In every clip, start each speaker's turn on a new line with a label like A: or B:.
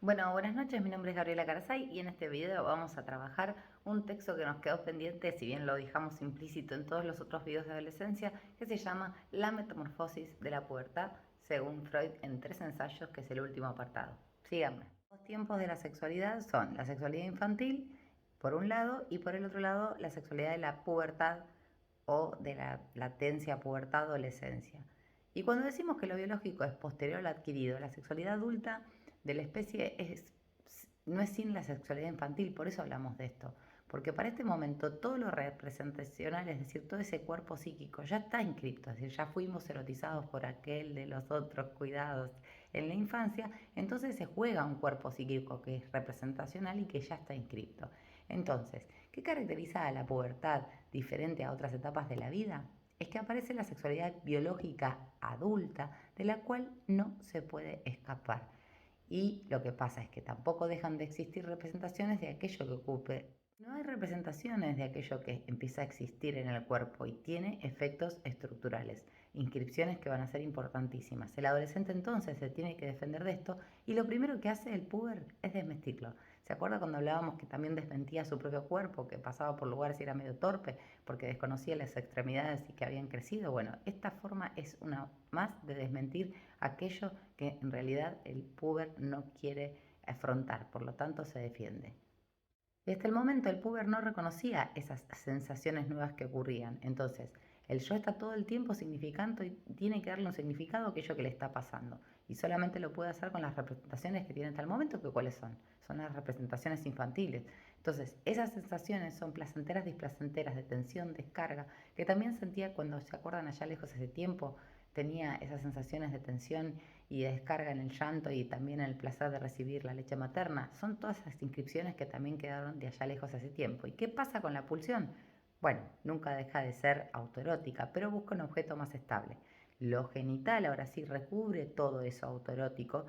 A: Bueno, buenas noches, mi nombre es Gabriela Carazay y en este video vamos a trabajar un texto que nos quedó pendiente, si bien lo dejamos implícito en todos los otros videos de adolescencia, que se llama La metamorfosis de la pubertad, según Freud, en 3 ensayos, que es el último apartado. Síganme. Los tiempos de la sexualidad son la sexualidad infantil, por un lado, y por el otro lado, la sexualidad de la pubertad o de la latencia pubertad-adolescencia. Y cuando decimos que lo biológico es posterior al adquirido, la sexualidad adulta de la especie no es sin la sexualidad infantil, por eso hablamos de esto. Porque para este momento todo lo representacional, es decir, todo ese cuerpo psíquico ya está inscripto, es decir, ya fuimos erotizados por aquel de los otros cuidados en la infancia, entonces se juega un cuerpo psíquico que es representacional y que ya está inscripto. Entonces, ¿qué caracteriza a la pubertad diferente a otras etapas de la vida? Es que aparece la sexualidad biológica adulta de la cual no se puede escapar. Y lo que pasa es que tampoco dejan de existir representaciones de aquello que ocupe. No hay representaciones de aquello que empieza a existir en el cuerpo y tiene efectos estructurales, inscripciones que van a ser importantísimas. El adolescente entonces se tiene que defender de esto y lo primero que hace el puber es desmentirlo. ¿Se acuerda cuando hablábamos que también desmentía su propio cuerpo, que pasaba por lugares y era medio torpe porque desconocía las extremidades y que habían crecido? Bueno, esta forma es una más de desmentir aquello que en realidad el puber no quiere afrontar, por lo tanto se defiende. Y hasta el momento el puber no reconocía esas sensaciones nuevas que ocurrían. Entonces, el yo está todo el tiempo significando y tiene que darle un significado a aquello que le está pasando. Y solamente lo puede hacer con las representaciones que tiene hasta el momento, que cuáles son. Son las representaciones infantiles. Entonces, esas sensaciones son placenteras, displacenteras, de tensión, descarga, que también sentía cuando se acuerdan allá lejos ese tiempo, tenía esas sensaciones de tensión y de descarga en el llanto y también en el placer de recibir la leche materna. Son todas esas inscripciones que también quedaron de allá lejos hace tiempo. ¿Y qué pasa con la pulsión? Bueno, nunca deja de ser autoerótica, pero busca un objeto más estable. Lo genital ahora sí recubre todo eso autoerótico,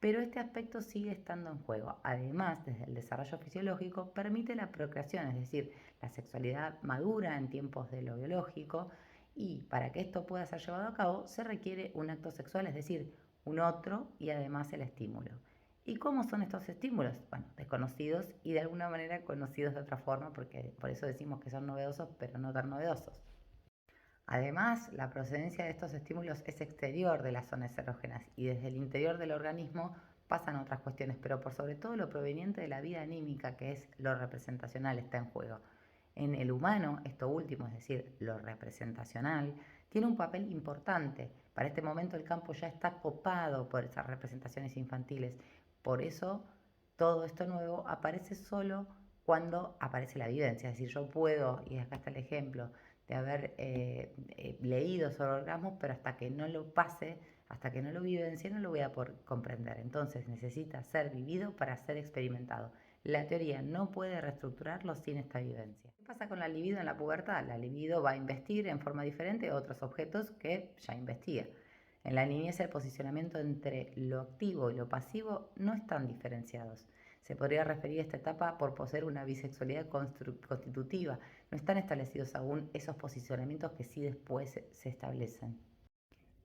A: pero este aspecto sigue estando en juego. Además, desde el desarrollo fisiológico, permite la procreación, es decir, la sexualidad madura en tiempos de lo biológico, y para que esto pueda ser llevado a cabo se requiere un acto sexual, es decir, un otro y además el estímulo. ¿Y cómo son estos estímulos? Bueno, desconocidos y de alguna manera conocidos de otra forma, porque por eso decimos que son novedosos, pero no tan novedosos. Además, la procedencia de estos estímulos es exterior de las zonas erógenas y desde el interior del organismo pasan otras cuestiones, pero por sobre todo lo proveniente de la vida anímica, que es lo representacional, está en juego. En el humano, esto último, es decir, lo representacional, tiene un papel importante. Para este momento el campo ya está copado por esas representaciones infantiles. Por eso todo esto nuevo aparece solo cuando aparece la vivencia. Es decir, yo puedo, y acá está el ejemplo, de haber leído sobre orgasmos, pero hasta que no lo pase, hasta que no lo vivencie, no lo voy a poder comprender. Entonces necesita ser vivido para ser experimentado. La teoría no puede reestructurarlo sin esta vivencia. ¿Qué pasa con la libido en la pubertad? La libido va a investir en forma diferente otros objetos que ya investiga. En la niñez el posicionamiento entre lo activo y lo pasivo no están diferenciados. Se podría referir a esta etapa por poseer una bisexualidad constitutiva. No están establecidos aún esos posicionamientos que sí después se establecen.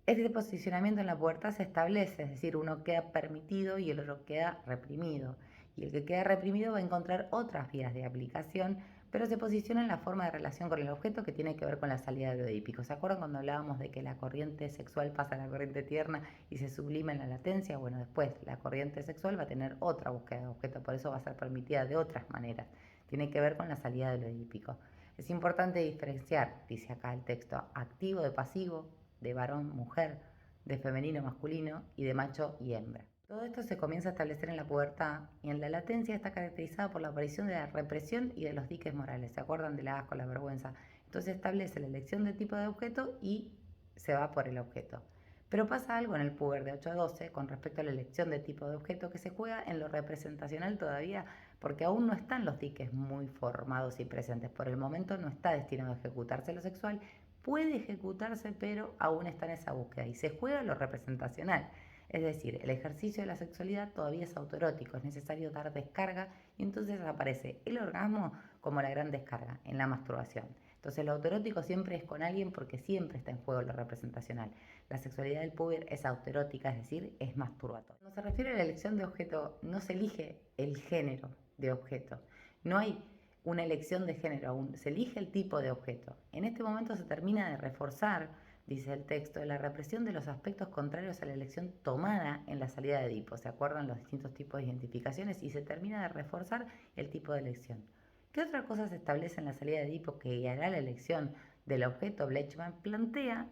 A: Este posicionamiento en la pubertad se establece, es decir, uno queda permitido y el otro queda reprimido. Y el que queda reprimido va a encontrar otras vías de aplicación, pero se posiciona en la forma de relación con el objeto que tiene que ver con la salida del oedípico. ¿Se acuerdan cuando hablábamos de que la corriente sexual pasa a la corriente tierna y se sublima en la latencia? Bueno, después la corriente sexual va a tener otra búsqueda de objeto, por eso va a ser permitida de otras maneras. Tiene que ver con la salida del oedípico. Es importante diferenciar, dice acá el texto, activo de pasivo, de varón, mujer, de femenino, masculino y de macho y hembra. Todo esto se comienza a establecer en la pubertad y en la latencia está caracterizada por la aparición de la represión y de los diques morales. ¿Se acuerdan del asco, la vergüenza? Entonces establece la elección de tipo de objeto y se va por el objeto. Pero pasa algo en el puber de 8 a 12 con respecto a la elección de tipo de objeto que se juega en lo representacional todavía porque aún no están los diques muy formados y presentes. Por el momento no está destinado a ejecutarse lo sexual, puede ejecutarse, pero aún está en esa búsqueda y se juega lo representacional. Es decir, el ejercicio de la sexualidad todavía es autoerótico, es necesario dar descarga y entonces aparece el orgasmo como la gran descarga en la masturbación. Entonces lo autoerótico siempre es con alguien porque siempre está en juego lo representacional. La sexualidad del puber es autoerótica, es decir, es masturbatoria. Cuando se refiere a la elección de objeto, no se elige el género de objeto. No hay una elección de género aún, se elige el tipo de objeto. En este momento se termina de reforzar, dice el texto, la represión de los aspectos contrarios a la elección tomada en la salida de Edipo. Se acuerdan los distintos tipos de identificaciones y se termina de reforzar el tipo de elección. ¿Qué otra cosa se establece en la salida de Edipo que guiará la elección del objeto? Bleichmann plantea,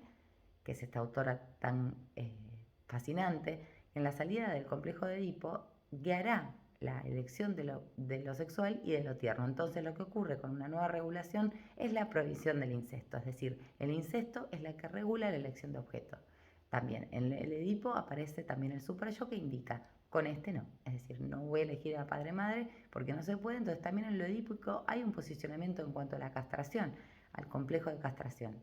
A: que es esta autora tan fascinante, en la salida del complejo de Edipo guiará la elección de lo sexual y de lo tierno. Entonces lo que ocurre con una nueva regulación es la prohibición del incesto, es decir, el incesto es la que regula la elección de objeto. También en el Edipo aparece también el superyo que indica, con este no, es decir, no voy a elegir a padre-madre porque no se puede, entonces también en lo edípico hay un posicionamiento en cuanto a la castración, al complejo de castración.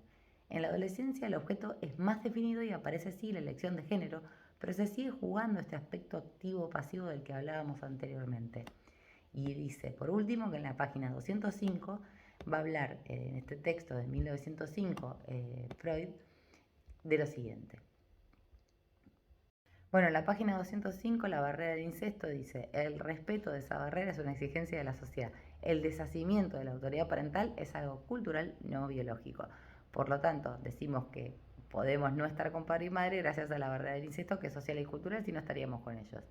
A: En la adolescencia el objeto es más definido y aparece así la elección de género, pero se sigue jugando este aspecto activo-pasivo del que hablábamos anteriormente. Y dice, por último, que en la página 205 va a hablar, en este texto de 1905, Freud, de lo siguiente. Bueno, en la página 205, la barrera del incesto dice, el respeto de esa barrera es una exigencia de la sociedad. El deshacimiento de la autoridad parental es algo cultural, no biológico. Por lo tanto, decimos que podemos no estar con padre y madre gracias a la barrera del incesto, que es social y cultural, si no estaríamos con ellos.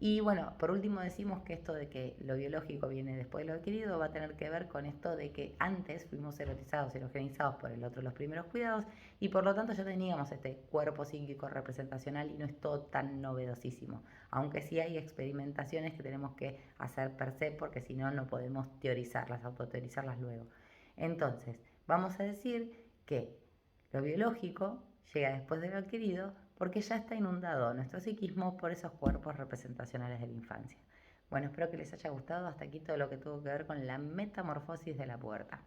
A: Y bueno, por último decimos que esto de que lo biológico viene después de lo adquirido va a tener que ver con esto de que antes fuimos erotizados, erogenizados por el otro los primeros cuidados y por lo tanto ya teníamos este cuerpo psíquico representacional y no es todo tan novedosísimo. Aunque sí hay experimentaciones que tenemos que hacer per se porque si no, no podemos teorizarlas, autoteorizarlas luego. Entonces, vamos a decir que lo biológico llega después de lo adquirido porque ya está inundado nuestro psiquismo por esos cuerpos representacionales de la infancia. Bueno, espero que les haya gustado hasta aquí todo lo que tuvo que ver con la metamorfosis de la pubertad.